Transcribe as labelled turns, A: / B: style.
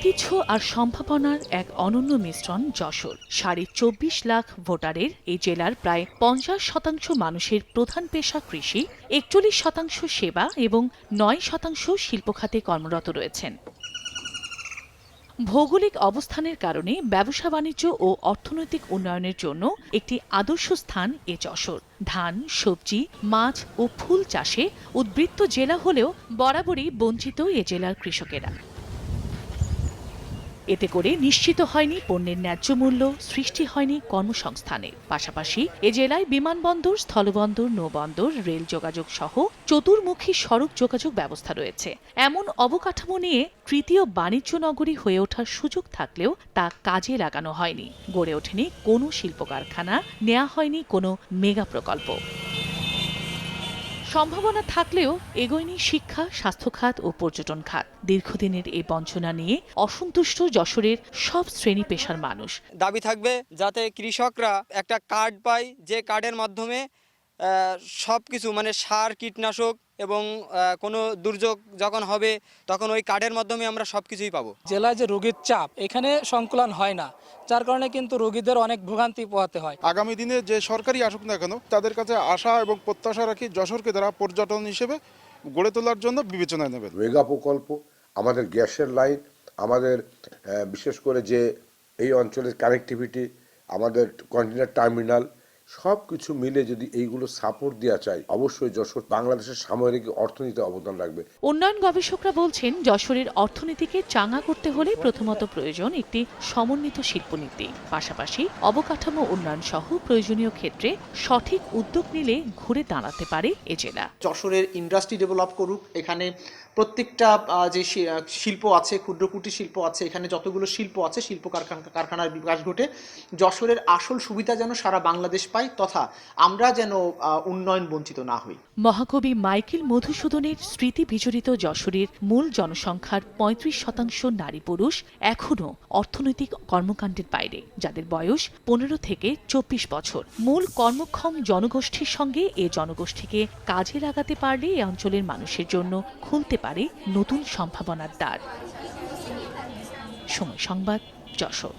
A: ঐতিহ্য আর সম্ভাবনার এক অনন্য মিশ্রণ যশোর। 24.5 লাখ ভোটারের এই জেলার প্রায় 50% মানুষের প্রধান পেশা কৃষি, 41% সেবা এবং 9% শিল্প খাতে কর্মরত রয়েছেন। ভৌগোলিক অবস্থানের কারণে ব্যবসা বাণিজ্য ও অর্থনৈতিক উন্নয়নের জন্য একটি আদর্শ স্থান এ যশোর। ধান, সবজি, মাছ ও ফুল চাষে উদ্বৃত্ত জেলা হলেও বরাবরই বঞ্চিত এ জেলার কৃষকেরা। এতে করে নিশ্চিত হয়নি পণ্যের ন্যায্য মূল্য, সৃষ্টি হয়নি কর্মসংস্থানের। পাশাপাশি এ জেলায় বিমানবন্দর, স্থলবন্দর, নৌবন্দর, রেল যোগাযোগ সহ চতুর্মুখী সড়ক যোগাযোগ ব্যবস্থা রয়েছে। এমন অবকাঠামো নিয়ে তৃতীয় বাণিজ্য নগরী হয়ে ওঠার সুযোগ থাকলেও তা কাজে লাগানো হয়নি। গড়ে ওঠেনি কোনো শিল্প কারখানা, নেওয়া হয়নি কোনো মেগা প্রকল্প। সম্ভাবনা থাকলেও এগোয়নি শিক্ষা, স্বাস্থ্য খাত ও পর্যটন খাত। দীর্ঘদিনের এই বঞ্চনা নিয়ে অসন্তুষ্ট যশোরের সব শ্রেণী পেশার মানুষ।
B: দাবি থাকবে যাতে কৃষকরা একটা কার্ড পায়, যে কার্ডের মাধ্যমে সব কিছু মানে সার, কীটনাশক এবং কোনো দুর্যোগ যখন হবে তখন ওই কার্ডের মাধ্যমে আমরা সব কিছুই পাবো।
C: জেলায় যে রোগীর চাপ, এখানে সংকুলন হয় না, যার কারণে কিন্তু রোগীদের অনেক ভোগান্তি পোহাতে হয়।
D: আগামী দিনে যে সরকারই আসুক না কেন, তাদের কাছে আশা এবং প্রত্যাশা রাখি যশোরকে তারা পর্যটন হিসেবে গড়ে তোলার জন্য বিবেচনায় নেবেন।
E: মেগা প্রকল্প, আমাদের গ্যাসের লাইন, আমাদের বিশেষ করে যে এই অঞ্চলের কানেক্টিভিটি, আমাদের কন্টেইনার টার্মিনাল, সব কিছু মিলে যদি এইগুলো সাপোর্ট দেওয়া চাই, অবশ্যই যশোর বাংলাদেশের সামরিক অর্থনীতিতে অবদান রাখবে।
A: উন্নয়ন গবেষকরা বলছেন, যশোরের অর্থনীতিকে চাঙা করতে হলে প্রথমত প্রয়োজন একটি সমন্বিত শিল্পনীতি। পাশাপাশি অবকাঠামো উন্নয়ন সহ প্রয়োজনীয় ক্ষেত্রে সঠিক উদ্যোগ নিলে ঘুরে দাঁড়াতে পারে এ জেলা।
F: যশোরের ইন্ডাস্ট্রি ডেভেলপ করুক, এখানে প্রত্যেকটা যে শিল্প আছে, ক্ষুদ্র কুটির শিল্প আছে, এখানে যতগুলো শিল্প আছে, শিল্প কারখানার বিকাশ ঘটে। যশোরের আসল সুবিধা যেন সারা বাংলাদেশ পায়, তথা আমরা যেন উন্নয়ন বঞ্চিত না হই।
A: মহাকবি মাইকেল মধুসূদনের স্মৃতি বিজড়িত যশোরের মূল জনসংখ্যার 35% নারী পুরুষ এখনও অর্থনৈতিক কর্মকাণ্ডের বাইরে, যাদের বয়স 15 থেকে 24 বছর। মূল কর্মক্ষম জনগোষ্ঠীর সঙ্গে এ জনগোষ্ঠীকে কাজে লাগাতে পারলে এ অঞ্চলের মানুষের জন্য খুলতে পারে নতুন সম্ভাবনার দ্বার। সময় সংবাদ, যশোর।